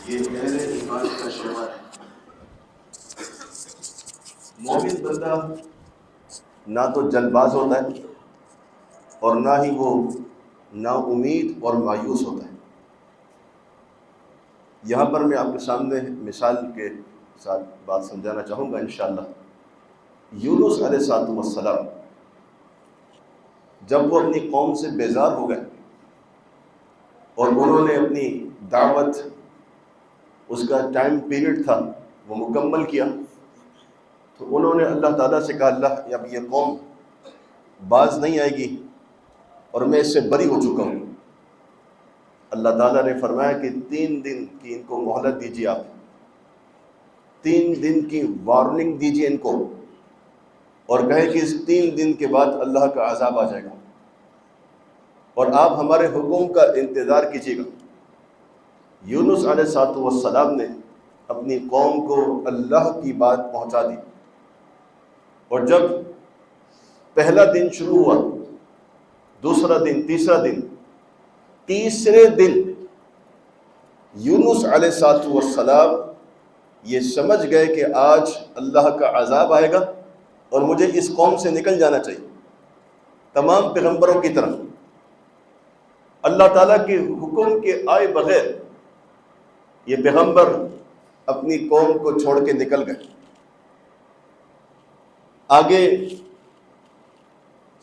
یہ اہل ایمان کا شعار ہے۔ مومن بندہ نہ تو جلد باز ہوتا ہے اور نہ ہی وہ نا امید اور مایوس ہوتا ہے۔ یہاں پر میں آپ کے سامنے مثال کے ساتھ بات سمجھانا چاہوں گا انشاءاللہ۔ یونس علیہ السلام جب وہ اپنی قوم سے بیزار ہو گئے اور انہوں نے اپنی دعوت، اس کا ٹائم پیریڈ تھا وہ مکمل کیا، تو انہوں نے اللہ تعالیٰ سے کہا اللہ اب یہ قوم باز نہیں آئے گی اور میں اس سے بری ہو چکا ہوں۔ اللہ تعالیٰ نے فرمایا کہ 3 دن کی ان کو مہلت دیجیے، آپ 3 دن کی وارننگ دیجیے ان کو، اور کہے کہ اس 3 دن کے بعد اللہ کا عذاب آ جائے گا اور آپ ہمارے حکم کا انتظار کیجیے گا۔ یونس علیہ السلام نے اپنی قوم کو اللہ کی بات پہنچا دی، اور جب پہلا دن شروع ہوا، دوسرا دن، تیسرا دن، تیسرے دن یونس علیہ السلام یہ سمجھ گئے کہ آج اللہ کا عذاب آئے گا اور مجھے اس قوم سے نکل جانا چاہیے۔ تمام پیغمبروں کی طرح اللہ تعالیٰ کے حکم کے آئے بغیر یہ پیغمبر اپنی قوم کو چھوڑ کے نکل گئے۔ آگے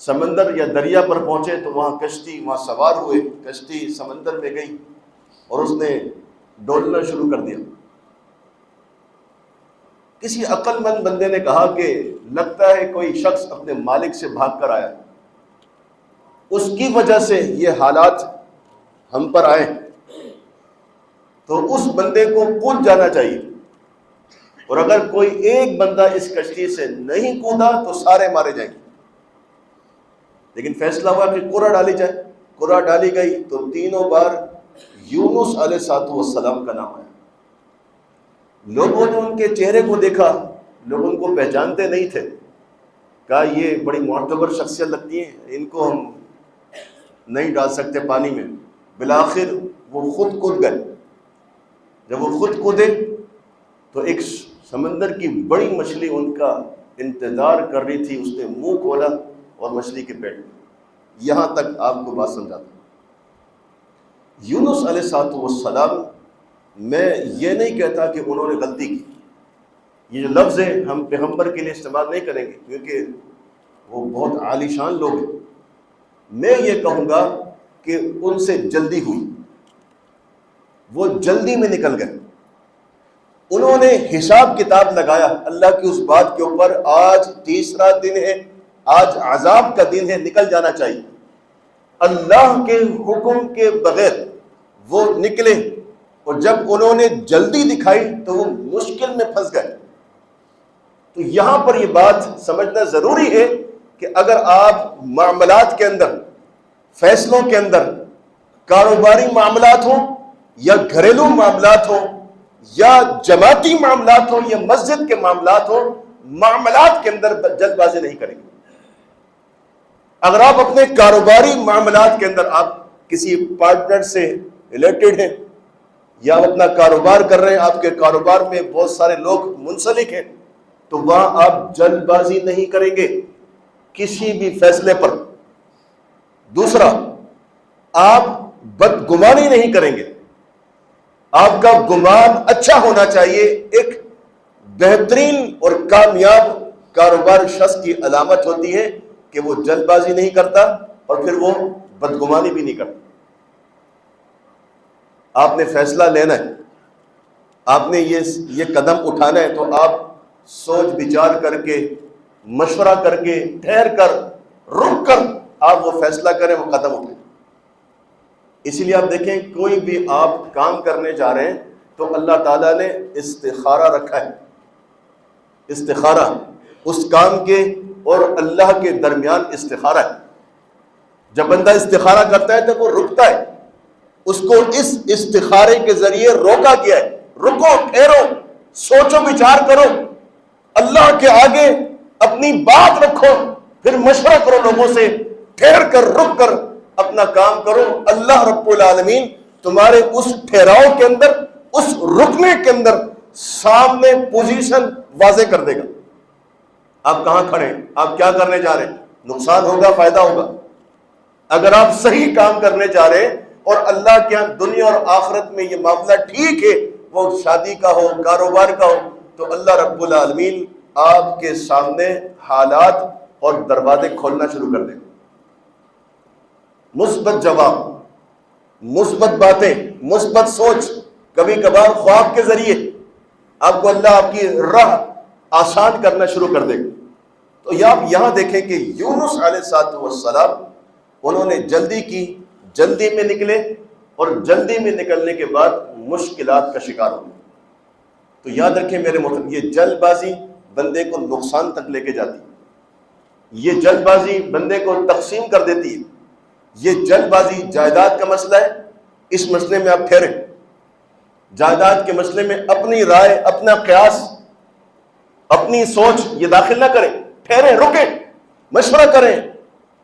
سمندر یا دریا پر پہنچے تو وہاں کشتی، وہاں سوار ہوئے، کشتی سمندر میں گئی اور اس نے ڈولنا شروع کر دیا۔ کسی عقل مند بندے نے کہا کہ لگتا ہے کوئی شخص اپنے مالک سے بھاگ کر آیا، اس کی وجہ سے یہ حالات ہم پر آئے، تو اس بندے کو کود جانا چاہیے، اور اگر کوئی ایک بندہ اس کشتی سے نہیں کودا تو سارے مارے جائیں گے۔ لیکن فیصلہ ہوا کہ قرعہ ڈالی جائے، قرعہ ڈالی گئی تو تینوں بار یونس علیہ السلام کا نام آیا۔ لوگوں نے ان کے چہرے کو دیکھا، لوگ ان کو پہچانتے نہیں تھے، کہا یہ بڑی معتبر شخصیت لگتی ہیں، ان کو ہم نہیں ڈال سکتے پانی میں۔ بالآخر وہ خود کود گئے۔ جب وہ خود کودے تو ایک سمندر کی بڑی مچھلی ان کا انتظار کر رہی تھی، اس نے منہ کھولا اور مچھلی کے پیٹ میں۔ یہاں تک آپ کو بات سمجھاتا ہوں۔ یونس علیہ السلام، میں یہ نہیں کہتا کہ انہوں نے غلطی کی، یہ جو لفظ ہے ہم پیغمبر کے لیے استعمال نہیں کریں گے کیونکہ وہ بہت عالی شان لوگ ہیں۔ میں یہ کہوں گا کہ ان سے جلدی ہوئی، وہ جلدی میں نکل گئے۔ انہوں نے حساب کتاب لگایا اللہ کی اس بات کے اوپر، آج تیسرا دن ہے، آج عذاب کا دن ہے، نکل جانا چاہیے۔ اللہ کے حکم کے بغیر وہ نکلے، اور جب انہوں نے جلدی دکھائی تو وہ مشکل میں پھنس گئے۔ تو یہاں پر یہ بات سمجھنا ضروری ہے کہ اگر آپ معاملات کے اندر، فیصلوں کے اندر، کاروباری معاملات ہوں یا گھریلو معاملات ہوں یا جماعتی معاملات ہوں یا مسجد کے معاملات ہوں، معاملات کے اندر جلد بازی نہیں کریں گے۔ اگر آپ اپنے کاروباری معاملات کے اندر آپ کسی پارٹنر سے ریلیٹڈ ہیں یا آپ اپنا کاروبار کر رہے ہیں، آپ کے کاروبار میں بہت سارے لوگ منسلک ہیں، تو وہاں آپ جلد بازی نہیں کریں گے کسی بھی فیصلے پر۔ دوسرا، آپ بدگمانی نہیں کریں گے، آپ کا گمان اچھا ہونا چاہیے۔ ایک بہترین اور کامیاب کاروبار شخص کی علامت ہوتی ہے کہ وہ جلد بازی نہیں کرتا اور پھر وہ بدگمانی بھی نہیں کرتا۔ آپ نے فیصلہ لینا ہے، آپ نے یہ قدم اٹھانا ہے، تو آپ سوچ بچار کر کے، مشورہ کر کے، ٹھہر کر، رک کر آپ وہ فیصلہ کریں، وہ قدم اٹھائیں۔ اسی لیے آپ دیکھیں کوئی بھی آپ کام کرنے جا رہے ہیں تو اللہ تعالیٰ نے استخارہ رکھا ہے۔ استخارہ اس کام کے اور اللہ کے درمیان استخارہ ہے۔ جب بندہ استخارہ کرتا ہے تو وہ رکتا ہے، اس کو اس استخارے کے ذریعے روکا گیا ہے، رکو، ٹھہرو، سوچو بچار کرو، اللہ کے آگے اپنی بات رکھو، پھر مشورہ کرو لوگوں سے، ٹھہر کر، رک کر اپنا کام کرو۔ اللہ رب العالمین تمہارے اس ٹھہراؤ کے اندر اس رکنے کے اندر سامنے پوزیشن واضح کر دے گا. آپ کہاں کھڑے ہیں, آپ کیا کرنے جا رہے ہیں, نقصان ہوگا فائدہ ہوگا. اگر آپ صحیح کام کرنے جا رہے ہیں اور اللہ کے یہاں دنیا اور آخرت میں یہ معاملہ ٹھیک ہے, وہ شادی کا ہو, کاروبار کا ہو, تو اللہ رب العالمین آپ کے سامنے حالات اور دروازے کھولنا شروع کر دیں. مثبت جواب, مثبت باتیں, مثبت سوچ, کبھی کبھار خواب کے ذریعے آپ کو اللہ آپ کی راہ آسان کرنا شروع کر دے گا. تو آپ یہاں دیکھیں کہ یونس علیہ السلام انہوں نے جلدی کی, جلدی میں نکلے, اور جلدی میں نکلنے کے بعد مشکلات کا شکار ہو گئے. تو یاد رکھیں میرے محترم, یہ جلد بازی بندے کو نقصان تک لے کے جاتی ہے. یہ جلد بازی بندے کو تقسیم کر دیتی ہے. یہ جلد بازی جائیداد کا مسئلہ ہے, اس مسئلے میں آپ ٹھہریں. جائیداد کے مسئلے میں اپنی رائے, اپنا قیاس, اپنی سوچ یہ داخل نہ کریں, ٹھہریں, رکیں, مشورہ کریں,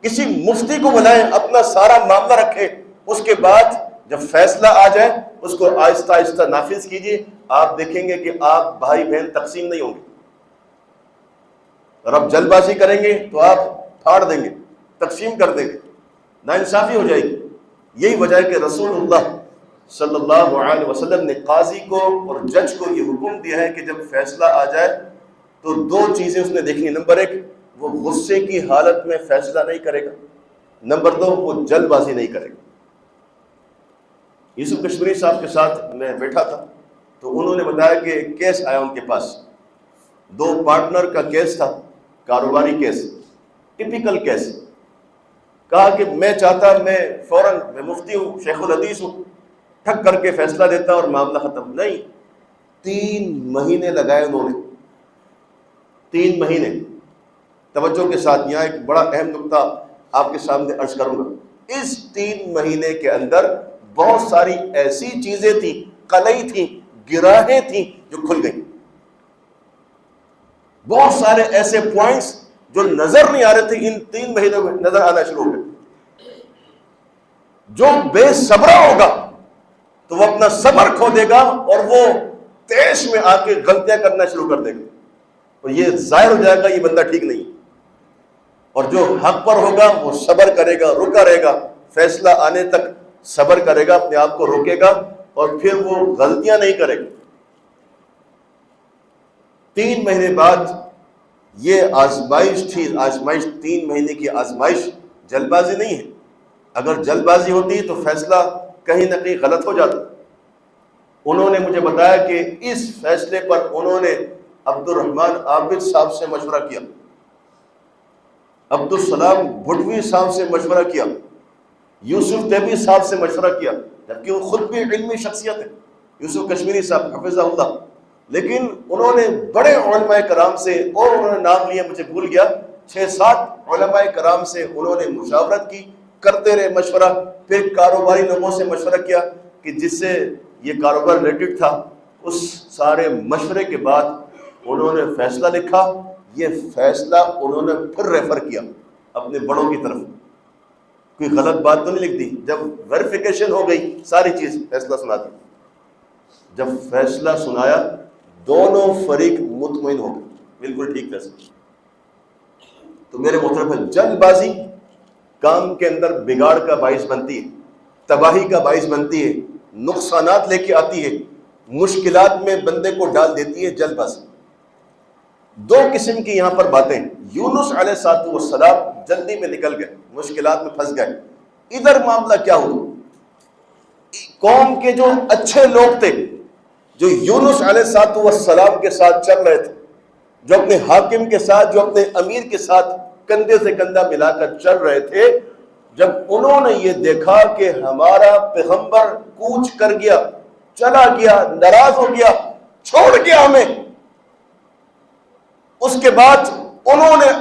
کسی مفتی کو بلائیں, اپنا سارا معاملہ رکھیں. اس کے بعد جب فیصلہ آ جائے اس کو آہستہ آہستہ نافذ کیجیے. آپ دیکھیں گے کہ آپ بھائی بہن تقسیم نہیں ہوں گے. اور اب جلد بازی کریں گے تو آپ پھاڑ دیں گے, تقسیم کر دیں گے, ناانصافی ہو جائے گی. یہی وجہ ہے کہ رسول اللہ صلی اللہ علیہ وسلم نے قاضی کو اور جج کو یہ حکم دیا ہے کہ جب فیصلہ آ جائے تو دو چیزیں اس نے دیکھنی. نمبر ایک, وہ غصے کی حالت میں فیصلہ نہیں کرے گا. نمبر دو, وہ جلد بازی نہیں کرے گا. یوسف کشمیری صاحب کے ساتھ میں بیٹھا تھا تو انہوں نے بتایا کہ کیس آیا ان کے پاس, دو پارٹنر کا کیس تھا, کاروباری کیس, ٹپیکل کیس. کہا کہ میں چاہتا, میں فوراً, میں مفتی ہوں, شیخ الحدیث ہوں, ٹھک کر کے فیصلہ دیتا اور معاملہ ختم. نہیں, 3 مہینے لگائے انہوں نے, 3 مہینے. توجہ کے ساتھ یہاں ایک بڑا اہم نقطہ آپ کے سامنے عرض کروں گا. اس 3 مہینے کے اندر بہت ساری ایسی چیزیں تھیں, قلعی تھیں, گراہیں تھیں جو کھل گئیں. بہت سارے ایسے پوائنٹس جو نظر نہیں آ رہے تھے ان 3 مہینوں میں نظر آنا شروع ہو گئے. جو بے صبرا ہوگا تو وہ اپنا صبر کھو دے گا اور وہ تیش میں آ کے غلطیاں کرنا شروع کر دے گا, اور یہ ظاہر ہو جائے گا یہ بندہ ٹھیک نہیں. اور جو حق پر ہوگا وہ صبر کرے گا, رکا رہے گا, فیصلہ آنے تک صبر کرے گا, اپنے آپ کو روکے گا, اور پھر وہ غلطیاں نہیں کرے گا. 3 مہینے بعد یہ آزمائش تھی. آزمائش 3 مہینے کی آزمائش جلد بازی نہیں ہے. اگر جلد بازی ہوتی تو فیصلہ کہیں نہ کہیں غلط ہو جاتا. انہوں نے مجھے بتایا کہ اس فیصلے پر انہوں نے عبد الرحمن عابد صاحب سے مشورہ کیا, عبدالسلام بھٹوی صاحب سے مشورہ کیا, یوسف تیبی صاحب سے مشورہ کیا, جبکہ وہ خود بھی علمی شخصیت ہے یوسف کشمیری صاحب حفظہ اللہ. لیکن انہوں نے بڑے علماء کرام سے, اور انہوں نے نام لیا مجھے بھول گیا, 6-7 علماء کرام سے انہوں نے مشاورت کی, کرتے رہے مشورہ. پھر کاروباری لوگوں سے مشورہ کیا کہ جس سے یہ کاروبار ریلیٹڈ تھا. اس سارے مشورے کے بعد انہوں نے فیصلہ لکھا. یہ فیصلہ انہوں نے پھر ریفر کیا اپنے بڑوں کی طرف. کوئی غلط بات تو نہیں لکھ دی. جب ویریفیکیشن ہو گئی ساری چیز, فیصلہ سنا دی. جب فیصلہ سنایا دونوں فریق مطمئن ہو گئے, بالکل ٹھیک فیصلہ. تو میرے محترم, جلد بازی کام کے اندر بگاڑ کا باعث بنتی ہے, تباہی کا باعث بنتی ہے, نقصانات لے کے آتی ہے, مشکلات میں بندے کو ڈال دیتی ہے جلد بازی. 2 قسم کی یہاں پر باتیں. یونس علیہ السلام جلدی میں نکل گئے, مشکلات میں پھنس گئے. ادھر معاملہ کیا ہوا, قوم کے جو اچھے لوگ تھے جو یونس علیہ السلام کے ساتھ چل رہے تھے, جو اپنے حاکم کے ساتھ, جو اپنے امیر کے ساتھ کندھے سے کندھا ملا کر چل رہے تھے, جب انہوں نے یہ دیکھا کہ ہمارا پیغمبر کوچ کر گیا, چلا گیا, ناراض ہو گیا, چھوڑ گیا ہمیں, اس کے بعد انہوں نے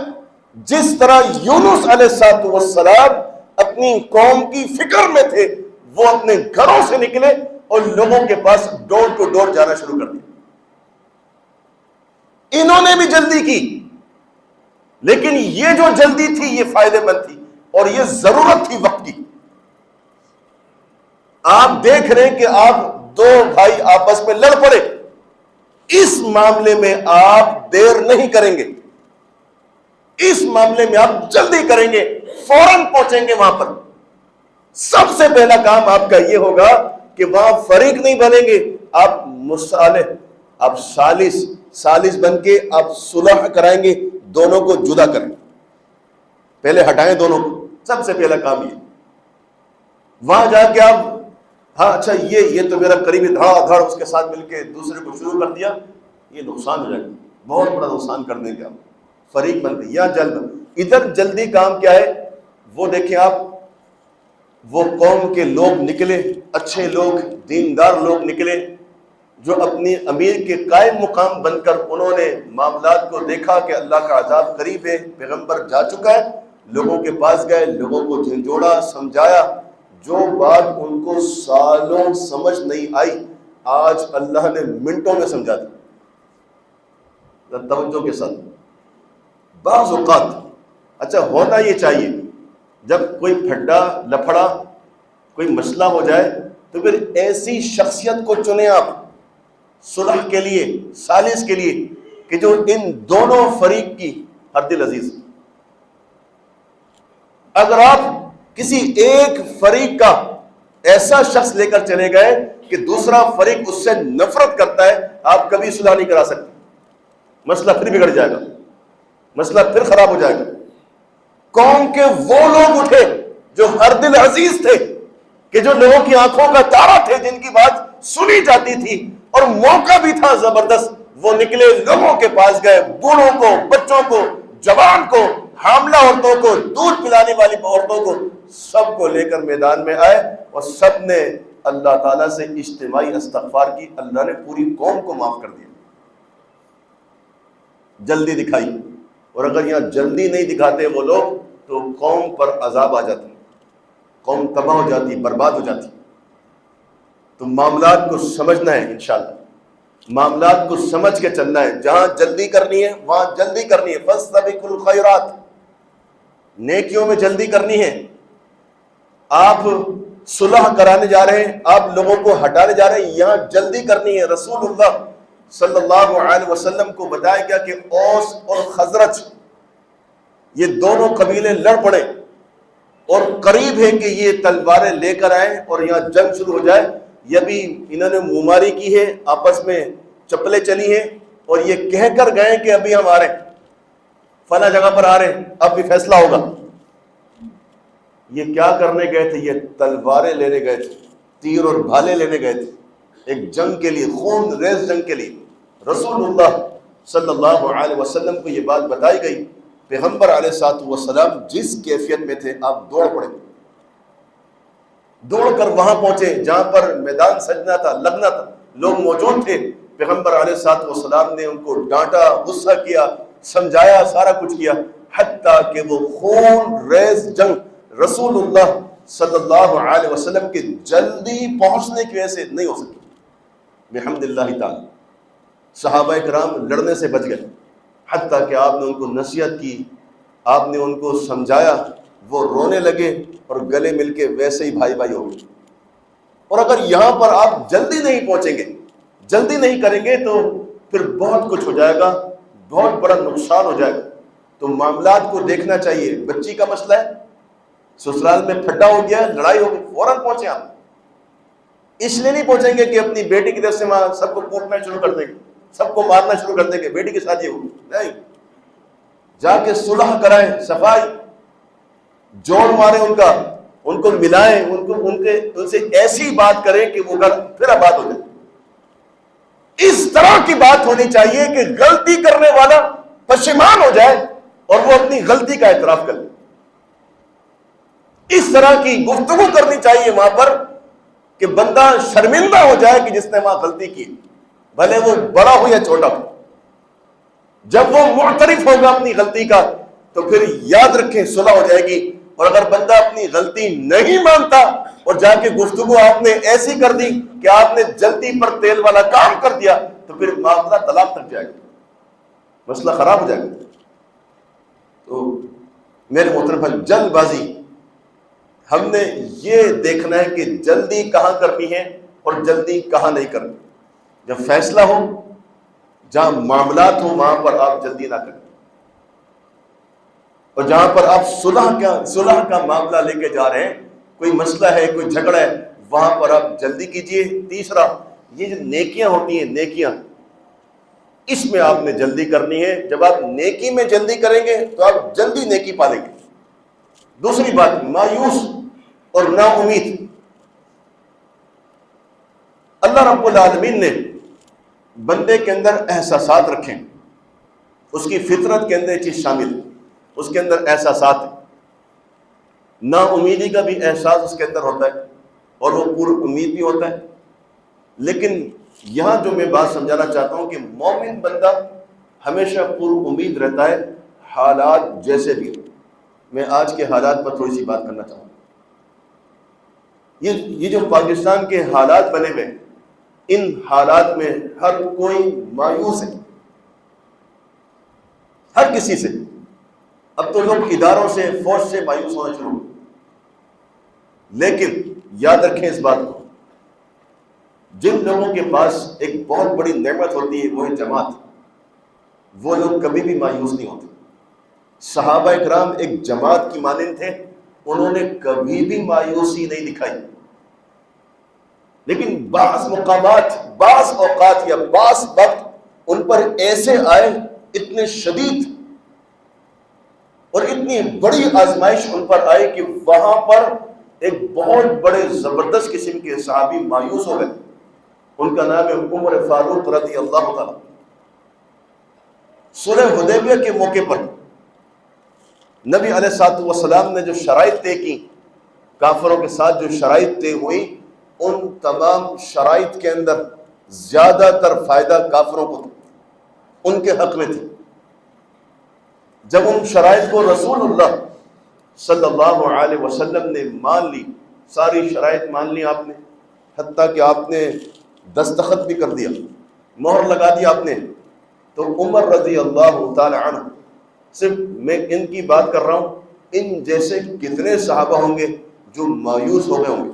جس طرح یونس علیہ السلام اپنی قوم کی فکر میں تھے, وہ اپنے گھروں سے نکلے اور لوگوں کے پاس ڈور ٹو ڈور جانا شروع کر دیا. انہوں نے بھی جلدی کی, لیکن یہ جو جلدی تھی یہ فائدے مند تھی اور یہ ضرورت تھی وقت کی. آپ دیکھ رہے ہیں کہ آپ دو بھائی آپس میں لڑ پڑے، اس معاملے میں آپ دیر نہیں کریں گے، اس معاملے میں آپ جلدی کریں گے، فوراً پہنچیں گے وہاں پر۔ سب سے پہلا کام آپ کا یہ ہوگا کہ وہاں فریق نہیں بنیں گے، آپ مصالح، آپ سالس بن کے آپ صلح کرائیں گے، دونوں کو جدا کریں، پہلے ہٹائیں دونوں کو، سب سے پہلا کام یہ۔ وہاں جا کے آپ ہاں اچھا یہ تو میرا قریبی دھڑا دھڑ اس کے ساتھ مل کے دوسرے کو شروع کر دیا، یہ نقصان ہو جائے گا، بہت بڑا نقصان کر دیں گے آپ، فریق بن کے یا جلد۔ ادھر جلدی کام کیا ہے وہ دیکھیں آپ، وہ قوم کے لوگ نکلے، اچھے لوگ، دیندار لوگ نکلے، جو اپنی امیر کے قائم مقام بن کر انہوں نے معاملات کو دیکھا کہ اللہ کا عذاب قریب ہے، پیغمبر جا چکا ہے، لوگوں کے پاس گئے، لوگوں کو جھنجھوڑا، سمجھایا، جو بات ان کو سالوں سمجھ نہیں آئی آج اللہ نے منٹوں میں سمجھا دی۔ توجہ کے ساتھ بعض اوقات اچھا ہونا یہ چاہیے، جب کوئی پھڈا لفڑا کوئی مسئلہ ہو جائے تو پھر ایسی شخصیت کو چنیں آپ صلح کے لیے، سالس کے لیے، کہ جو ان دونوں فریق کی ہر دل عزیز۔ اگر آپ کسی ایک فریق کا ایسا شخص لے کر چلے گئے کہ دوسرا فریق اس سے نفرت کرتا ہے، آپ کبھی صلح نہیں کرا سکتے، مسئلہ پھر بگڑ جائے گا، مسئلہ پھر خراب ہو جائے گا۔ قوم کے وہ لوگ اٹھے جو ہر دل عزیز تھے، کہ جو لوگوں کی آنکھوں کا تارا تھے، جن کی بات سنی جاتی تھی اور موقع بھی تھا زبردست، وہ نکلے، لوگوں کے پاس گئے، بوڑھوں کو، بچوں کو، جوان کو، حاملہ عورتوں کو، دودھ پلانے والی عورتوں کو، سب کو لے کر میدان میں آئے اور سب نے اللہ تعالیٰ سے اجتماعی استغفار کی، اللہ نے پوری قوم کو معاف کر دیا۔ جلدی دکھائی، اور اگر یہاں جلدی نہیں دکھاتے وہ لوگ تو قوم پر عذاب آ جاتا، قوم تباہ ہو جاتی، برباد ہو جاتی۔ تو معاملات کو سمجھنا ہے، انشاءاللہ معاملات کو سمجھ کے چلنا ہے، جہاں جلدی کرنی ہے وہاں جلدی کرنی ہے، فاستبقوا الخیرات، نیکیوں میں جلدی کرنی ہے۔ آپ صلح کرانے جا رہے ہیں، آپ لوگوں کو ہٹانے جا رہے ہیں، یہاں جلدی کرنی ہے۔ رسول اللہ صلی اللہ علیہ وسلم کو بتایا گیا کہ اوس اور خزرج یہ دونوں قبیلے لڑ پڑے اور قریب ہے کہ یہ تلواریں لے کر آئیں اور یہاں جنگ شروع ہو جائے۔ یہ بھی انہوں نے منہ کی ہے، آپس میں چپلیں چلی ہیں اور یہ کہہ کر گئے کہ ابھی ہم آ رہے ہیں، فلاں جگہ پر آ رہے ہیں، اب بھی فیصلہ ہوگا۔ یہ کیا کرنے گئے تھے؟ یہ تلواریں لینے گئے تھے، تیر اور بھالے لینے گئے تھے، ایک جنگ کے لیے، خون ریز جنگ کے لیے۔ رسول اللہ صلی اللہ علیہ وسلم کو یہ بات بتائی گئی، پیغمبر علیہ الصلوۃ والسلام جس کیفیت میں تھے، آپ دوڑ پڑے، دوڑ کر وہاں پہنچے جہاں پر میدان سجنا تھا، لگنا تھا، لوگ موجود تھے۔ پیغمبر علیہ الصلوۃ والسلام نے ان کو ڈانٹا، غصہ کیا، سمجھایا، سارا کچھ کیا، حتیٰ کہ وہ خون ریز جنگ رسول اللہ صلی اللہ علیہ وسلم کے جلدی پہنچنے کی وجہ سے نہیں ہو سکی، بحمد اللہ تعالی۔ صحابہ کرام لڑنے سے بچ گئے، حتیٰ کہ آپ نے ان کو نصیحت کی، آپ نے ان کو سمجھایا، وہ رونے لگے اور گلے مل کے ویسے ہی بھائی بھائی ہو گئے۔ اور اگر یہاں پر آپ جلدی نہیں پہنچیں گے، جلدی نہیں کریں گے، تو پھر بہت کچھ ہو جائے گا، بہت بڑا نقصان ہو جائے گا۔ تو معاملات کو دیکھنا چاہیے۔ بچی کا مسئلہ ہے، سسرال میں پھڈا ہو گیا، لڑائی ہو گئی، فوراً پہنچے آپ۔ اس لیے نہیں پہنچیں گے کہ اپنی بیٹی کی طرف سے وہاں سب کو کوٹنا شروع کر دیں گے، سب کو مارنا شروع کر دیں گے، بیٹی کے ساتھ یہ ہوگی، نہیں، جا کے صلح کرائیں، صفائی، جوڑ ماریں ان کو ملائیں، ان سے ایسی بات کریں کہ وہ گھر پھر آباد ہو جائے۔ اس طرح کی بات ہونی چاہیے کہ غلطی کرنے والا پشیمان ہو جائے اور وہ اپنی غلطی کا اعتراف کر لے۔ اس طرح کی گفتگو کرنی چاہیے وہاں پر کہ بندہ شرمندہ ہو جائے کہ جس نے وہاں غلطی کی، بھلے وہ بڑا ہو یا چھوٹا ہو۔ جب وہ معترف ہوگا اپنی غلطی کا تو پھر یاد رکھیں صلح ہو جائے گی۔ اور اگر بندہ اپنی غلطی نہیں مانتا اور جا کے گفتگو آپ نے ایسی کر دی کہ آپ نے جلدی پر تیل والا کام کر دیا، تو پھر معاملہ طلاق تک جائے گا، مسئلہ خراب ہو جائے گا۔ تو میرے محترم بھائی، جلد بازی، ہم نے یہ دیکھنا ہے کہ جلدی کہاں کرنی ہے اور جلدی کہاں نہیں کرنی. جب فیصلہ ہو، جہاں معاملات ہوں، وہاں پر آپ جلدی نہ کریں، اور جہاں پر آپ صلح کا معاملہ لے کے جا رہے ہیں، کوئی مسئلہ ہے، کوئی جھگڑا ہے، وہاں پر آپ جلدی کیجئے. تیسرا، یہ جو نیکیاں ہوتی ہیں، نیکیاں، اس میں آپ نے جلدی کرنی ہے. جب آپ نیکی میں جلدی کریں گے تو آپ جلدی نیکی پالیں گے. دوسری بات، مایوس اور نا امید. اللہ رب العالمین نے بندے کے اندر احساسات رکھیں، اس کی فطرت کے اندر یہ چیز شامل ہے، اس کے اندر احساسات ہیں. نا امیدی کا بھی احساس اس کے اندر ہوتا ہے اور وہ پر امید بھی ہوتا ہے. لیکن یہاں جو میں بات سمجھانا چاہتا ہوں کہ مومن بندہ ہمیشہ پر امید رہتا ہے، حالات جیسے بھی. میں آج کے حالات پر تھوڑی سی بات کرنا چاہوں گا. یہ جو پاکستان کے حالات بنے ہوئے، ان حالات میں ہر کوئی مایوس ہے، ہر کسی سے. اب تو لوگ اداروں سے، فوج سے مایوس ہونا شروع ہوئے. لیکن یاد رکھیں اس بات کو، جن لوگوں کے پاس ایک بہت بڑی نعمت ہوتی ہے وہ ہے جماعت، وہ لوگ کبھی بھی مایوس نہیں ہوتے. صحابہ اکرام ایک جماعت کی مانند تھے، انہوں نے کبھی بھی مایوسی نہیں دکھائی. لیکن بعض مقامات، بعض اوقات یا بعض وقت ان پر ایسے آئے، اتنے شدید اور اتنی بڑی آزمائش ان پر آئی کہ وہاں پر ایک بہت بڑے زبردست قسم کے صحابی مایوس ہو گئے. ان کا نام ہے عمر فاروق رضی اللہ تعالیٰ. صلح حدیبیہ کے موقع پر نبی علیہ الصلوۃ والسلام نے جو شرائط طے کی، کافروں کے ساتھ جو شرائط طے ہوئی، ان تمام شرائط کے اندر زیادہ تر فائدہ کافروں کو تھا، ان کے حق میں تھی. جب ان شرائط کو رسول اللہ صلی اللہ علیہ وسلم نے مان لی، ساری شرائط مان لی آپ نے، حتیٰ کہ آپ نے دستخط بھی کر دیا، مہر لگا دی آپ نے، تو عمر رضی اللہ تعالی عنہ، صرف میں ان کی بات کر رہا ہوں، ان جیسے کتنے صحابہ ہوں گے جو مایوس ہو گئے ہوں گے.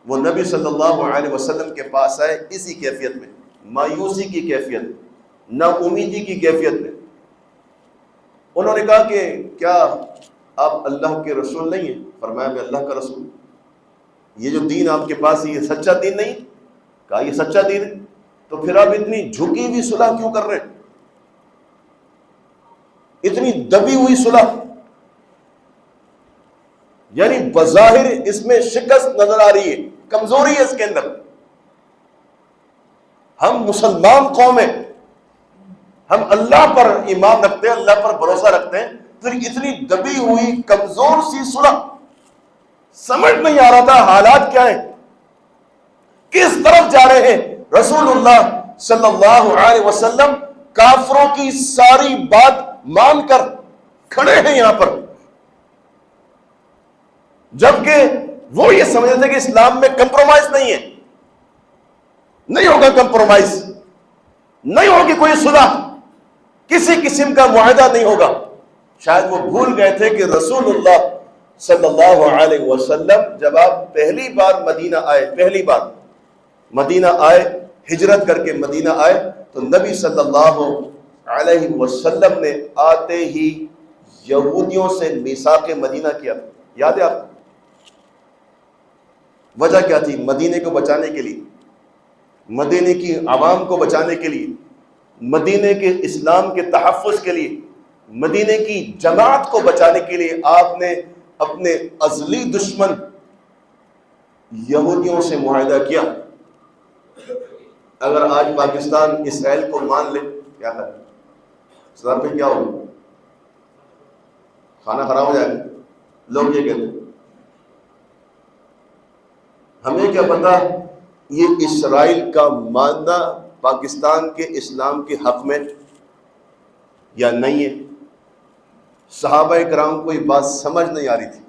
وہ نبی صلی اللہ علیہ وسلم کے پاس آئے اسی کیفیت میں، مایوسی کی کیفیت، نا امیدی کی کیفیت میں. انہوں نے کہا کہ کیا آپ اللہ کے رسول نہیں ہیں؟ فرمایا میں اللہ کا رسول. یہ جو دین آپ کے پاس ہے، یہ سچا دین نہیں؟ کہا یہ سچا دین ہے. تو پھر آپ اتنی جھکی ہوئی صلح کیوں کر رہے ہیں؟ اتنی دبی ہوئی صلح، یعنی بظاہر اس میں شکست نظر آ رہی ہے، کمزوری ہے اس کے اندر. ہم مسلمان قوم ہیں، ہم اللہ پر ایمان رکھتے ہیں، اللہ پر بھروسہ رکھتے ہیں، پھر اتنی دبی ہوئی کمزور سی صلح. سمجھ نہیں آ رہا تھا حالات کیا ہیں، کس طرف جا رہے ہیں. رسول اللہ صلی اللہ علیہ وسلم کافروں کی ساری بات مان کر کھڑے ہیں یہاں پر، جبکہ وہ یہ سمجھتے تھے کہ اسلام میں کمپرومائز نہیں ہے، نہیں ہوگا کمپرومائز، نہیں ہوگی کوئی صلح، کسی قسم کا معاہدہ نہیں ہوگا. شاید وہ بھول گئے تھے کہ رسول اللہ صلی اللہ علیہ وسلم جب آپ پہلی بار مدینہ آئے، ہجرت کر کے مدینہ آئے، تو نبی صلی اللہ علیہ وسلم نے آتے ہی یہودیوں سے میثاق مدینہ کیا. یاد ہے آپ کو؟ وجہ کیا تھی؟ مدینے کو بچانے کے لیے، مدینے کی عوام کو بچانے کے لیے، مدینے کے اسلام کے تحفظ کے لیے، مدینے کی جماعت کو بچانے کے لیے آپ نے اپنے ازلی دشمن یہودیوں سے معاہدہ کیا. اگر آج پاکستان اسرائیل کو مان لے، کیا ہے سر پہ کیا ہوگا؟ کھانا خراب ہو جائے گا. لوگ یہ کہتے ہیں. ہمیں کیا پتا یہ اسرائیل کا ماننا پاکستان کے اسلام کے حق میں یا نہیں ہے. صحابہ کرام کو یہ بات سمجھ نہیں آ رہی تھی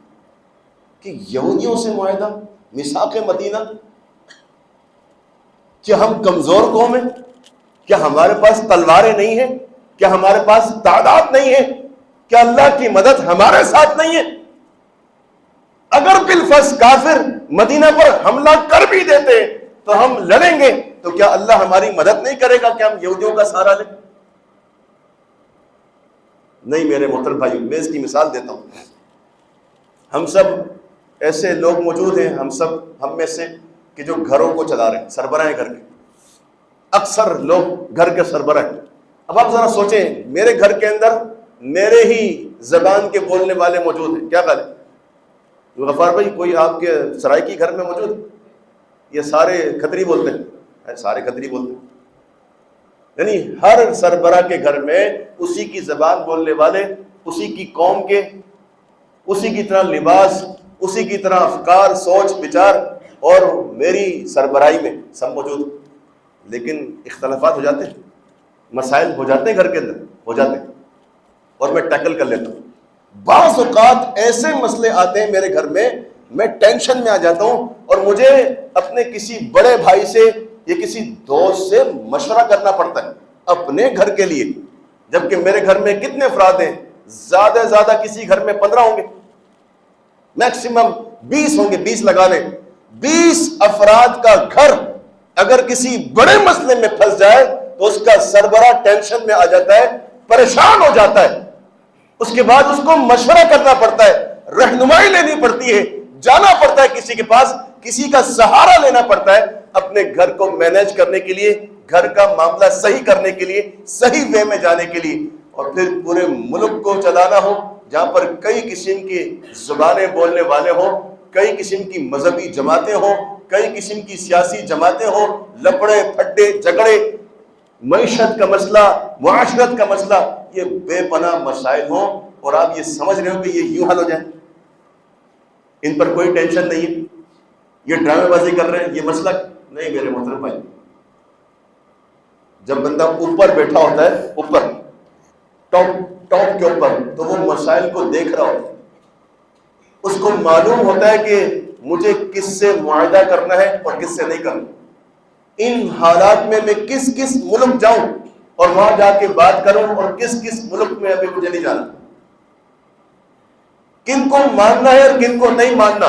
کہ یہودیوں سے معاہدہ، میثاق مدینہ، کیا ہم کمزور قوم ہیں؟ کیا ہمارے پاس تلواریں نہیں ہیں؟ کیا ہمارے پاس تعداد نہیں ہے؟ کیا اللہ کی مدد ہمارے ساتھ نہیں ہے؟ اگر بالفرض کافر مدینہ پر حملہ کر بھی دیتے تو ہم لڑیں گے تو کیا اللہ ہماری مدد نہیں کرے گا کہ ہم یہودیوں کا سہارا لیں؟ نہیں میرے محترم بھائی، میں اس کی مثال دیتا ہوں. ہم سب ایسے لوگ موجود ہیں، ہم میں سے کہ جو گھروں کو چلا رہے ہیں، سربراہ ہیں گھر کے. اکثر لوگ گھر کے سربراہ ہیں. اب آپ ذرا سوچیں، میرے گھر کے اندر میرے ہی زبان کے بولنے والے موجود ہیں، کیا خیال ہے؟ غفار بھائی کوئی آپ کے سرائکی گھر میں موجود ہے؟ یہ سارے کھتری بولتے ہیں؟ سارے کھتری بولتے ہیں. یعنی ہر سربراہ کے گھر میں اسی کی زبان بولنے والے، اسی کی قوم کے، اسی کی طرح لباس، اسی کی طرح افکار، سوچ بچار، اور میری سربراہی میں سب موجود ہیں. لیکن اختلافات ہو جاتے ہیں، مسائل ہو جاتے ہیں گھر کے اندر، ہو جاتے ہیں، اور میں ٹیکل کر لیتا ہوں. بعض اوقات ایسے مسئلے آتے ہیں میرے گھر میں ٹینشن میں آ جاتا ہوں اور مجھے اپنے کسی بڑے بھائی سے یا کسی دوست سے مشورہ کرنا پڑتا ہے اپنے گھر کے لیے. جبکہ میرے گھر میں کتنے افراد ہیں؟ زیادہ سے زیادہ کسی گھر میں 15 ہوں گے، میکسیمم 20 ہوں گے، 20 لگا لیں. 20 افراد کا گھر اگر کسی بڑے مسئلے میں پھنس جائے تو اس کا سربراہ ٹینشن میں آ جاتا ہے، پریشان ہو جاتا ہے. اس کے بعد اس کو مشورہ کرنا پڑتا ہے، رہنمائی لینی پڑتی ہے، جانا پڑتا ہے کسی کے پاس، کسی کا سہارا لینا پڑتا ہے اپنے گھر کو مینیج کرنے کے لیے، گھر کا معاملہ صحیح کرنے کے لیے، صحیح وے میں جانے کے لیے. اور پھر پورے ملک کو چلانا ہو جہاں پر کئی قسم کی زبانیں بولنے والے ہوں، کئی قسم کی مذہبی جماعتیں ہوں، کئی قسم کی سیاسی جماعتیں ہوں، لپڑے پھڈے جھگڑے، معیشت کا مسئلہ، معاشرت کا مسئلہ، یہ بے پناہ مسائل ہوں اور آپ یہ سمجھ رہے ہو کہ یہ یوں حل ہو جائیں، ان پر کوئی ٹینشن نہیں ہے، یہ ڈرامے بازی کر رہے ہیں، یہ مسئلہ نہیں. میرے محترم بھائی، جب بندہ اوپر بیٹھا ہوتا ہے، اوپر ٹاپ کے اوپر، تو وہ مسائل کو دیکھ رہا ہوتا ہے، اس کو معلوم ہوتا ہے کہ مجھے کس سے معاہدہ کرنا ہے اور کس سے نہیں کرنا. ان حالات میں کس کس ملک جاؤں اور وہاں جا کے بات کروں اور کس کس ملک میں ابھی مجھے نہیں جانا، کن کو ماننا ہے اور کن کو نہیں ماننا،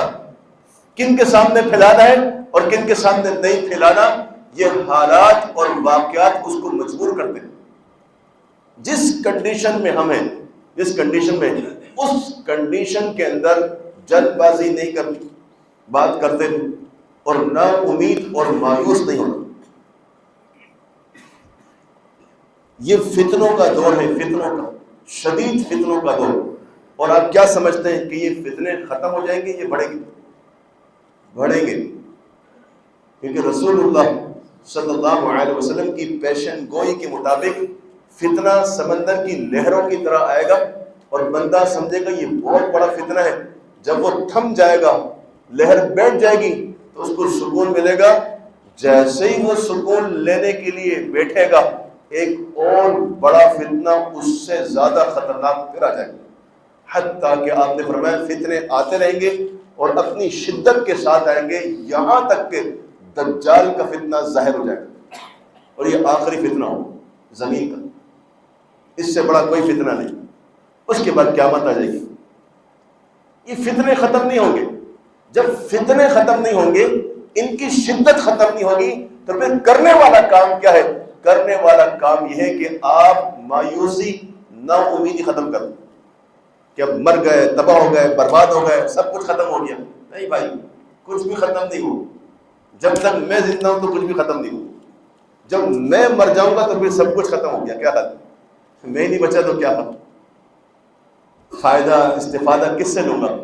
کن کے سامنے پھیلانا ہے اور کن کے سامنے نہیں پھیلانا. یہ حالات اور واقعات اس کو مجبور کرتے ہیں. جس کنڈیشن میں ہم ہیں، جس کنڈیشن میں، اس کنڈیشن کے اندر جلد بازی نہیں کرنی، بات کرتے ہیں، اور نا امید اور مایوس نہیں ہونا. یہ فتنوں کا دور ہے، فتنوں کا، شدید فتنوں کا دور. اور آپ کیا سمجھتے ہیں کہ یہ فتنے ختم ہو جائیں گے؟ یہ بڑھیں گے، بڑھیں گے. کیونکہ رسول اللہ صلی اللہ علیہ وسلم کی پیشن گوئی کے مطابق فتنہ سمندر کی لہروں کی طرح آئے گا اور بندہ سمجھے گا یہ بہت بڑا فتنہ ہے. جب وہ تھم جائے گا، لہر بیٹھ جائے گی تو اس کو سکون ملے گا. جیسے ہی وہ سکون لینے کے لیے بیٹھے گا، ایک اور بڑا فتنہ اس سے زیادہ خطرناک پھر آ جائے گا. حتیٰ کہ آپ نے فرمایا فتنے آتے رہیں گے اور اپنی شدت کے ساتھ آئیں گے، یہاں تک کہ دجال کا فتنہ ظاہر ہو جائے گا اور یہ آخری فتنہ ہو زمین کا. اس سے بڑا کوئی فتنہ نہیں. اس کے بعد قیامت آ جائے گی. یہ فتنے ختم نہیں ہوں گے. جب فتنے ختم نہیں ہوں گے، ان کی شدت ختم نہیں ہوگی، تو پھر کرنے والا کام کیا ہے؟ کرنے والا کام یہ ہے کہ آپ مایوسی، نا امیدی ختم کر دیں کہ اب مر گئے، تباہ ہو گئے، برباد ہو گئے، سب کچھ ختم ہو گیا. نہیں بھائی، کچھ بھی ختم نہیں ہو. جب تک میں زندہ ہوں تو کچھ بھی ختم نہیں ہو. جب میں مر جاؤں گا تو پھر سب کچھ ختم ہو گیا. کیا حال؟ میں نہیں بچا تو کیا حال؟ فائدہ استفادہ کس سے لوں گا؟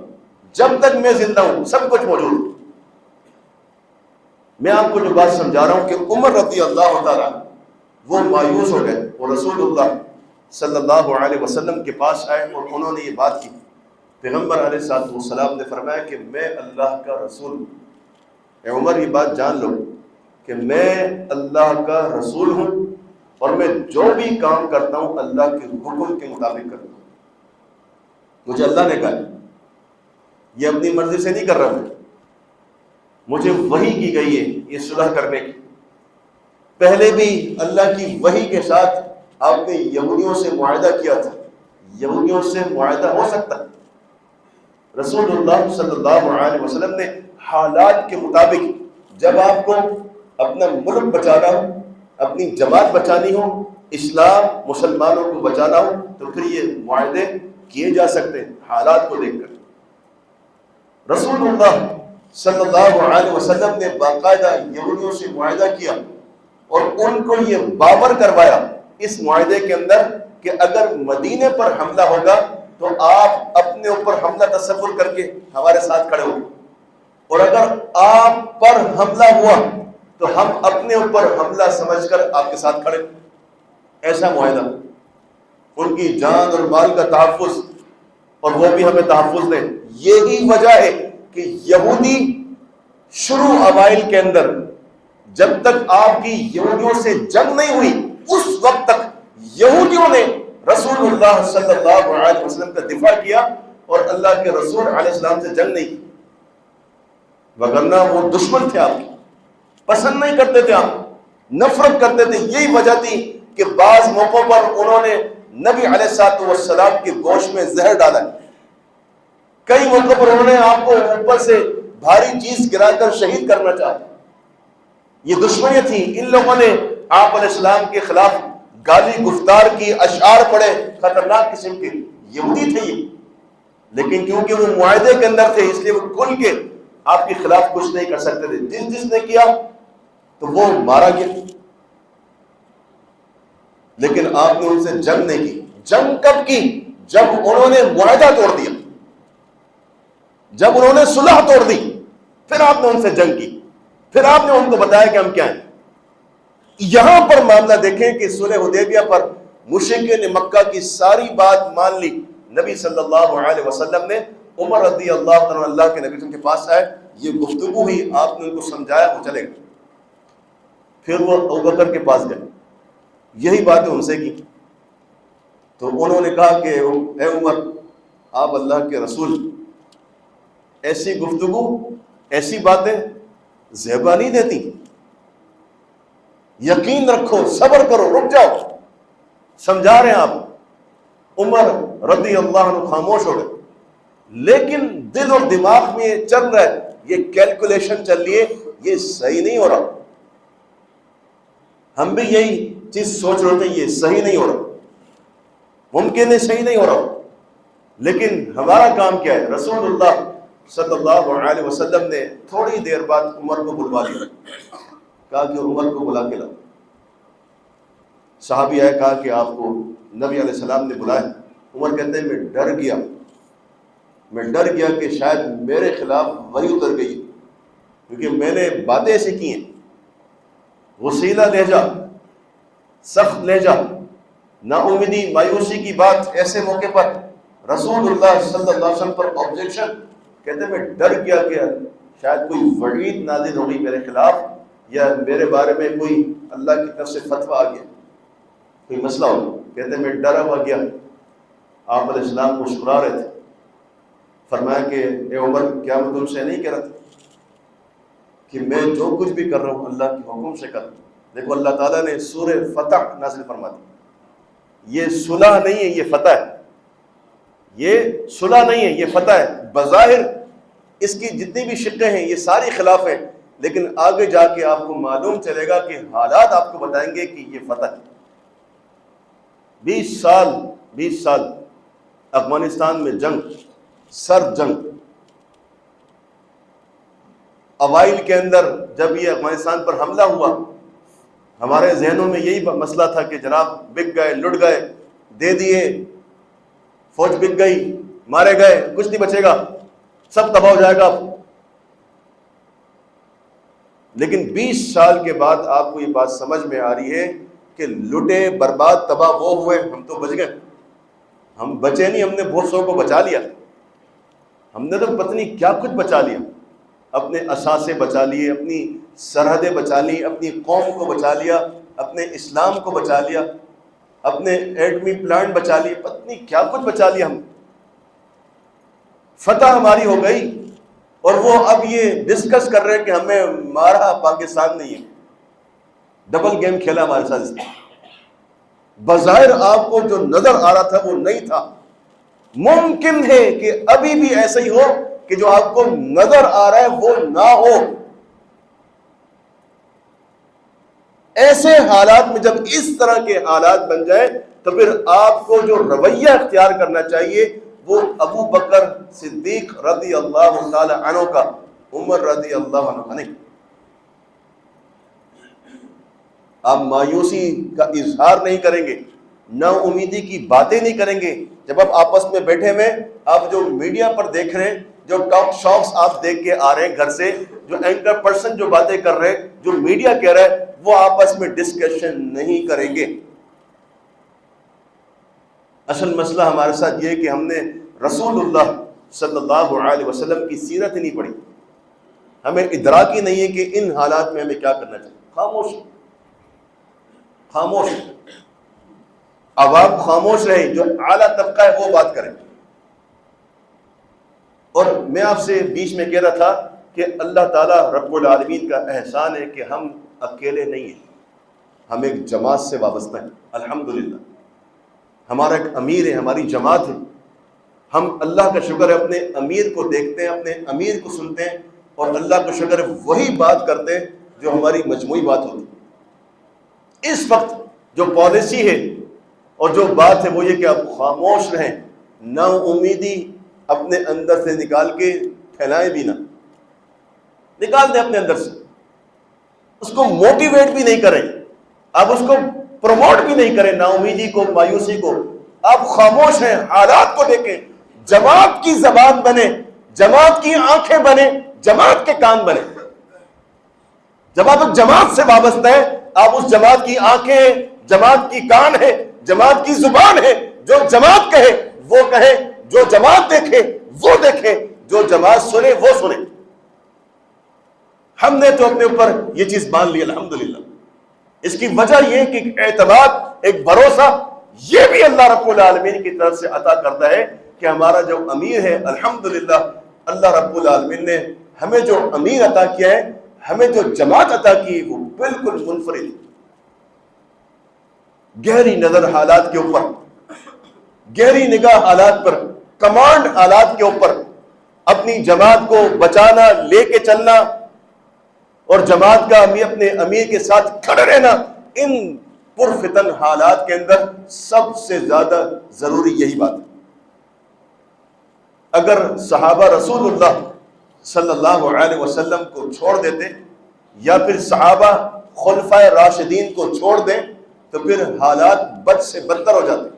جب تک میں زندہ ہوں سب کچھ موجود ہے. میں آپ کو جو بات سمجھا رہا ہوں کہ عمر رضی اللہ تعالیٰ وہ مایوس ہو گئے اور رسول اللہ صلی اللہ علیہ وسلم کے پاس آئے اور انہوں نے یہ بات کی. پیغمبر علیہ السلام نے فرمایا کہ میں اللہ کا رسول ہوں. اے عمر، یہ بات جان لو کہ میں اللہ کا رسول ہوں اور میں جو بھی کام کرتا ہوں اللہ کے حکم کے مطابق کرتا ہوں. مجھے اللہ نے کہا، یہ اپنی مرضی سے نہیں کر رہا ہوں، مجھے وحی کی گئی ہے یہ صلح کرنے کی. پہلے بھی اللہ کی وحی کے ساتھ آپ نے یہودیوں سے معاہدہ کیا تھا. یہودیوں سے معاہدہ ہو سکتا ہے. رسول اللہ صلی اللہ علیہ وسلم نے حالات کے مطابق، جب آپ کو اپنا ملک بچانا ہو، اپنی جماعت بچانی ہو، اسلام مسلمانوں کو بچانا ہو، تو پھر یہ معاہدے کیے جا سکتے ہیں حالات کو دیکھ کر۔ رسول اللہ صلی اللہ علیہ وسلم نے باقاعدہ یہودیوں سے معاہدہ کیا اور ان کو یہ باور کروایا اس معاہدے کے اندر کہ اگر مدینے پر حملہ ہوگا تو آپ اپنے اوپر حملہ تصور کر کے ہمارے ساتھ کھڑے ہوں، اور اگر آپ پر حملہ ہوا تو ہم اپنے اوپر حملہ سمجھ کر آپ کے ساتھ کھڑے۔ ایسا معاہدہ، ان کی جان اور مال کا تحفظ، اور وہ بھی ہمیں تحفظ دیں۔ یہی وجہ ہے کہ یہودی شروع اوائل کے اندر جب تک آپ کی یہودیوں سے جنگ نہیں ہوئی اس وقت تک یہودیوں نے رسول اللہ صلی اللہ علیہ وسلم کا دفاع کیا اور اللہ کے رسول علیہ السلام سے جنگ نہیں کی، وگرنہ وہ دشمن تھے، آپ پسند نہیں کرتے تھے، آپ نفرت کرتے تھے۔ یہی وجہ تھی کہ بعض موقعوں پر انہوں نے نبی علیہ الصلوۃ والسلام کے گوشت میں زہر ڈالا، کئی موقع پر انہوں نے آپ کو اوپر سے بھاری چیز گرا کر شہید کرنا چاہا۔ یہ دشمنی تھی، ان لوگوں نے آپ علیہ السلام کے خلاف گالی گفتار کی، اشعار پڑے، خطرناک قسم کے، یہودی تھے یہ، لیکن کیونکہ وہ معاہدے کے اندر تھے اس لیے وہ کھل کے آپ کے خلاف کچھ نہیں کر سکتے تھے۔ جس نے کیا تو وہ مارا گیا، لیکن آپ نے ان سے جنگ نہیں کی۔ جنگ کب کی؟ جب انہوں نے معاہدہ توڑ دیا، جب انہوں نے صلح توڑ دی، پھر آپ نے ان سے جنگ کی، پھر آپ نے ان کو بتایا کہ ہم کیا ہیں۔ یہاں پر معاملہ دیکھیں کہ صلح حدیبیہ پر مشرکین مکہ کی ساری بات مان لی، نبی صلی اللہ علیہ وسلم نے عمر رضی اللہ عنہ اللہ کے نبی کے پاس آئے، یہ گفتگو ہوئی، آپ نے ان کو سمجھایا، وہ چلے گئے۔ پھر وہ ابوبکر کے پاس گئے، یہی باتیں ان سے کی، تو انہوں نے کہا کہ اے عمر، آپ اللہ کے رسول، ایسی گفتگو، ایسی باتیں زیبا نہیں دیتی، یقین رکھو، صبر کرو، رک جاؤ، سمجھا رہے ہیں آپ۔ عمر رضی اللہ عنہ خاموش ہو گئے، لیکن دل اور دماغ میں یہ چل رہا ہے، یہ کیلکولیشن چل رہی ہے، یہ صحیح نہیں ہو رہا۔ ہم بھی یہی چیز سوچ رہے تھے، یہ صحیح نہیں ہو رہا، ممکن ہے صحیح نہیں ہو رہا، لیکن ہمارا کام کیا ہے؟ رسول اللہ صلی اللہ علیہ وسلم نے تھوڑی دیر بعد عمر کو بلوا لیا، کہا کہ عمر کو بلا کے لاؤ۔ صحابی آئے، کہا کہ آپ کو نبی علیہ السلام نے بلایا۔ عمر کہتے ہیں میں ڈر گیا کہ شاید میرے خلاف وحی اتر گئی، کیونکہ میں نے باتیں ایسی کی ہیں، غصیلہ لہجہ، سخت لہجہ، نا امیدی، مایوسی کی بات، ایسے موقع پر رسول اللہ صلی اللہ علیہ وسلم پر آبجیکشن۔ کہتے ہیں میں ڈر گیا کہ شاید کوئی وعید نازل ہوگی میرے خلاف، یا میرے بارے میں کوئی اللہ کی طرف سے فتویٰ آ گیا، کوئی مسئلہ ہوگا۔ کہتے ہیں میں ڈرا ہوا گیا، آپ علیہ السلام مسکرا رہے تھے، فرمایا کہ اے عمر، کیا میں تم سے نہیں کہہ رہا تھا کہ میں جو کچھ بھی کر رہا ہوں اللہ کے حکم سے کر رہا ہوں؟ دیکھو اللہ تعالیٰ نے سورہ فتح نازل فرما دی، یہ صلح نہیں ہے، یہ فتح ہے، یہ صلح نہیں ہے، یہ فتح ہے۔ بظاہر اس کی جتنی بھی شقیں ہیں یہ ساری خلاف ہیں، لیکن آگے جا کے آپ کو معلوم چلے گا کہ حالات آپ کو بتائیں گے کہ یہ فتح ہے۔ 20 سال افغانستان میں جنگ، سرد جنگ، اوائل کے اندر جب یہ افغانستان پر حملہ ہوا، ہمارے ذہنوں میں یہی مسئلہ تھا کہ جناب بک گئے، لٹ گئے، دے دیے، فوج بک گئی، مارے گئے، کچھ نہیں بچے گا، سب تباہ ہو جائے گا۔ لیکن 20 سال کے بعد آپ کو یہ بات سمجھ میں آ رہی ہے کہ لٹے، برباد، تباہ وہ ہوئے، ہم تو بچ گئے، ہم بچے نہیں، ہم نے بہت سو کو بچا لیا، ہم نے تو پتہ نہیں کیا کچھ بچا لیا، اپنے اثاثے بچا لیے، اپنی سرحدیں بچا لی، اپنی قوم کو بچا لیا، اپنے اسلام کو بچا لیا، اپنے ایٹمی پلانٹ بچا لیے، پتہ نہیں کیا کچھ بچا لیا ہم۔ فتح ہماری ہو گئی، اور وہ اب یہ ڈسکس کر رہے ہیں کہ ہمیں مارا پاکستان نہیں ہے، ڈبل گیم کھیلا ہمارے ساتھ۔ اس نے بظاہر آپ کو جو نظر آ رہا تھا وہ نہیں تھا۔ ممکن ہے کہ ابھی بھی ایسا ہی ہو کہ جو آپ کو نظر آ رہا ہے وہ نہ ہو۔ ایسے حالات میں جب اس طرح کے حالات بن جائیں تو پھر آپ کو جو رویہ اختیار کرنا چاہیے وہ ابو بکر صدیق رضی اللہ تعالی عنہ کا، عمر رضی اللہ عنہ نہیں۔ آپ مایوسی کا اظہار نہیں کریں گے، نا امیدی کی باتیں نہیں کریں گے۔ جب آپ آپس میں بیٹھے ہوئے، آپ جو میڈیا پر دیکھ رہے ہیں، جو ٹاک شوز آپ دیکھ کے آ رہے ہیں گھر سے، جو اینکر پرسن جو باتیں کر رہے ہیں، جو میڈیا کہہ رہا ہے، وہ آپس میں ڈسکشن نہیں کریں گے۔ اصل مسئلہ ہمارے ساتھ یہ ہے کہ ہم نے رسول اللہ صلی اللہ علیہ وسلم کی سیرت ہی نہیں پڑھی، ہمیں ادراک ہی نہیں ہے کہ ان حالات میں ہمیں کیا کرنا چاہیے۔ خاموش خاموش، عوام خاموش رہے، جو اعلیٰ طبقہ ہے وہ بات کریں۔ اور میں آپ سے بیچ میں کہہ رہا تھا کہ اللہ تعالیٰ رب العالمین کا احسان ہے کہ ہم اکیلے نہیں ہیں، ہم ایک جماعت سے وابستہ ہیں۔ الحمدللہ ہمارا ایک امیر ہے، ہماری جماعت ہے۔ ہم اللہ کا شکر ہے اپنے امیر کو دیکھتے ہیں، اپنے امیر کو سنتے ہیں، اور اللہ کا شکر ہے وہی بات کرتے ہیں جو ہماری مجموعی بات ہوتی ہے۔ اس وقت جو پالیسی ہے اور جو بات ہے وہ یہ کہ آپ خاموش رہیں، نا امیدی اپنے اندر سے نکال کے پھیلائیں بھی نہ، نکال دیں اپنے اندر سے، اس کو موٹیویٹ بھی نہیں کریں، آپ اس کو پروموٹ بھی نہیں کریں، نا امیدی کو، مایوسی کو۔ آپ خاموش ہیں، حالات کو دیکھیں، جماعت کی زبان بنے، جماعت کی آنکھیں بنے، جماعت کے کان بنے۔ جب آپ ایک جماعت سے وابستہ ہیں، آپ اس جماعت کی آنکھیں ہیں، جماعت کی کان ہے، جماعت کی زبان ہے۔ جو جماعت کہے وہ کہے، جو جماعت دیکھے وہ دیکھے، جو جماعت سنے وہ سنے۔ ہم نے تو اپنے اوپر یہ چیز مان لی الحمدللہ۔ اس کی وجہ یہ کہ اعتماد، ایک بھروسہ، یہ بھی اللہ رب العالمین کی طرف سے عطا کرتا ہے کہ ہمارا جو امیر ہے الحمدللہ، اللہ رب العالمین نے ہمیں جو امیر عطا کیا ہے، ہمیں جو جماعت عطا کی، وہ بالکل منفرد، گہری نظر حالات کے اوپر، گہری نگاہ حالات پر، کمانڈ حالات کے اوپر، اپنی جماعت کو بچانا، لے کے چلنا، اور جماعت کا اپنے امیر کے ساتھ کھڑے رہنا، ان پرفتن حالات کے اندر سب سے زیادہ ضروری یہی بات ہے۔ اگر صحابہ رسول اللہ صلی اللہ علیہ وسلم کو چھوڑ دیتے، یا پھر صحابہ خلفائے راشدین کو چھوڑ دیں، تو پھر حالات بد سے بدتر ہو جاتے۔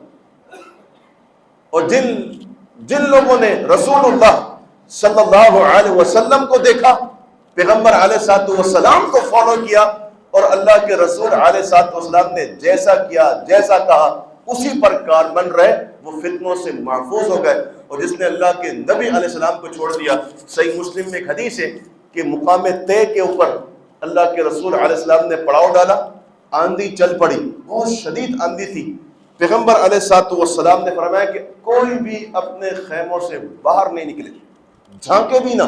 اور جن لوگوں نے رسول اللہ صلی اللہ علیہ وسلم کو دیکھا، پیغمبر علیہ الصلوۃ والسلام کو فالو کیا، اور اللہ کے رسول علیہ الصلوۃ والسلام نے جیسا کیا، جیسا کہا، اسی پر کاربن رہے، وہ فتنوں سے محفوظ ہو گئے۔ اور جس نے اللہ کے نبی علیہ السلام کو چھوڑ دیا، صحیح مسلم میں ایک حدیث ہے کہ مقام طے کے اوپر اللہ کے رسول علیہ السلام نے پڑاؤ ڈالا، آندھی چل پڑی، بہت شدید آندھی تھی۔ پیغمبر علیہ الصلوۃ والسلام نے فرمایا کہ کوئی بھی اپنے خیموں سے باہر نہیں نکلے، جھانکے بھی نہ۔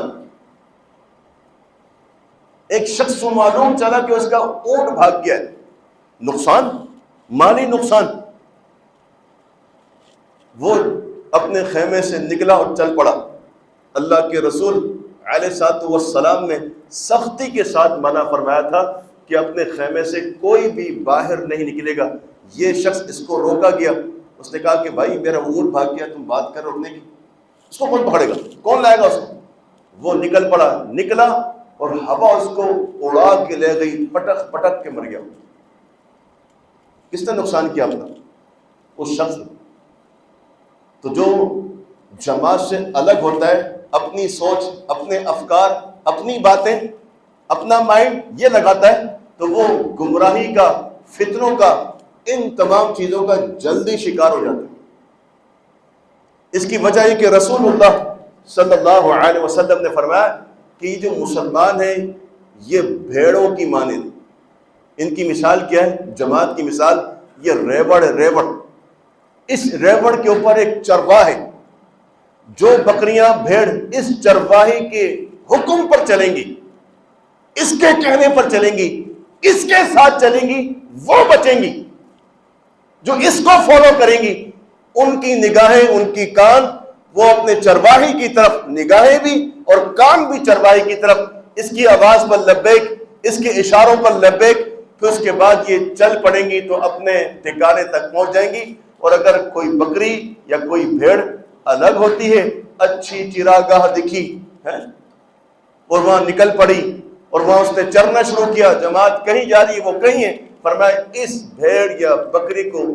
ایک شخص کو معلوم چلا کہ اس کا اونٹ بھاگ گیا ہے، نقصان، مالی نقصان، وہ اپنے خیمے سے نکلا اور چل پڑا۔ اللہ کے رسول علیہ الصلوۃ والسلام نے سختی کے ساتھ منع فرمایا تھا کہ اپنے خیمے سے کوئی بھی باہر نہیں نکلے گا۔ یہ شخص، اس کو روکا گیا، اس نے کہا کہ بھائی میرا اونٹ بھاگ گیا، تم بات کر روکنے کی، اس کو کون پکڑے گا، کون لائے گا اس کو؟ وہ نکل پڑا، نکلا اور ہوا اس کو اڑا کے لے گئی، پٹک پٹک کے مر گیا۔ کس نے نقصان کیا اپنا؟ اس شخص نے۔ تو جو جماعت سے الگ ہوتا ہے، اپنی سوچ، اپنے افکار، اپنی باتیں، اپنا مائنڈ یہ لگاتا ہے، تو وہ گمراہی کا، فتنوں کا، ان تمام چیزوں کا جلدی شکار ہو جاتا ہے۔ اس کی وجہ ہے کہ رسول اللہ صلی اللہ علیہ وسلم نے فرمایا کہ یہ جو مسلمان ہیں یہ بھیڑوں کی مانند، ان کی مثال کیا ہے؟ جماعت کی مثال یہ ریوڑ ہے، ریوڑ۔ اس ریوڑ کے اوپر ایک چرواہ ہے، جو بکریاں، بھیڑ اس چرواہے کے حکم پر چلیں گی، اس کے کہنے پر چلیں گی، اس کے ساتھ چلیں گی، وہ بچیں گی۔ جو اس کو فالو کریں گی، ان کی نگاہیں، ان کی کان، وہ اپنے چرواہے کی طرف نگاہیں بھی اور کان بھی چرواہے کی طرف، اس کی آواز پر لبیک، اس کے اشاروں پر لبیک، پھر اس کے بعد یہ چل پڑیں گی تو اپنے ٹھکانے تک پہنچ جائیں گی. اور اگر کوئی بکری یا کوئی بھیڑ الگ ہوتی ہے، اچھی چراگاہ دکھی ہے اور وہاں نکل پڑی اور وہاں اس نے چرنا شروع کیا، جماعت کہیں جا رہی ہے وہ کہیں ہے، فرمایا اس بھیڑ یا بکری کو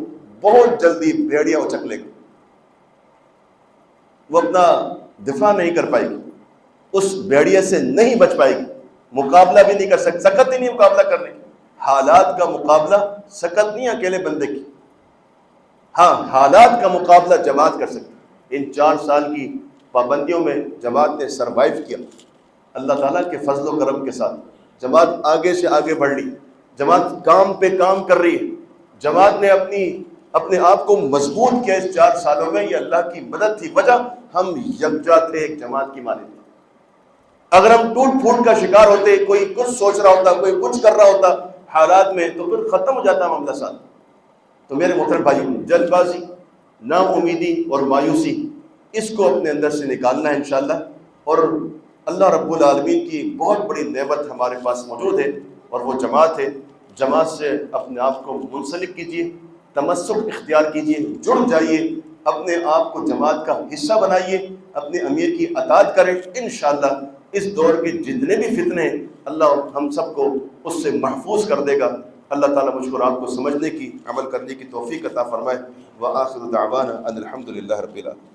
بہت جلدی بھیڑیا اچک لے گا، وہ اپنا دفاع نہیں کر پائے گی، اس بھیڑیا سے نہیں بچ پائے گی، مقابلہ بھی نہیں کر سکتی، سکت ہی نہیں مقابلہ کرنے کی. حالات کا مقابلہ سکت نہیں اکیلے بندے کی، ہاں حالات کا مقابلہ جماعت کر سکتی. ان 4 سال کی پابندیوں میں جماعت نے سروائیو کیا اللہ تعالیٰ کے فضل و کرم کے ساتھ. جماعت آگے سے آگے بڑھ رہی، جماعت کام پہ کام کر رہی ہے، جماعت نے اپنے آپ کو مضبوط کیا اس 4 سالوں میں. یہ اللہ کی مدد تھی، وجہ ہم یکجا تھے، ایک جماعت کی مانند. اگر ہم ٹوٹ پھوٹ کا شکار ہوتے، کوئی کچھ سوچ رہا ہوتا، کوئی کچھ کر رہا ہوتا حالات میں، تو پھر ختم ہو جاتا معاملہ ساتھ. تو میرے محترم بھائی، جلد بازی، نا امیدی اور مایوسی، اس کو اپنے اندر سے نکالنا ہے انشاءاللہ. اور اللہ رب العالمین کی بہت بڑی نعمت ہمارے پاس موجود ہے اور وہ جماعت ہے. جماعت سے اپنے آپ کو منسلک کیجیے، تمسک اختیار کیجیے، جڑ جائیے، اپنے آپ کو جماعت کا حصہ بنائیے، اپنے امیر کی اطاعت کریں. انشاءاللہ اس دور کے جتنے بھی فتنے ہیں اللہ ہم سب کو اس سے محفوظ کر دے گا. اللہ تعالیٰ مجھ کو آپ کو سمجھنے کی، عمل کرنے کی توفیق عطا فرمائے. وآخر دعوانا ان الحمد للہ رب العالمین.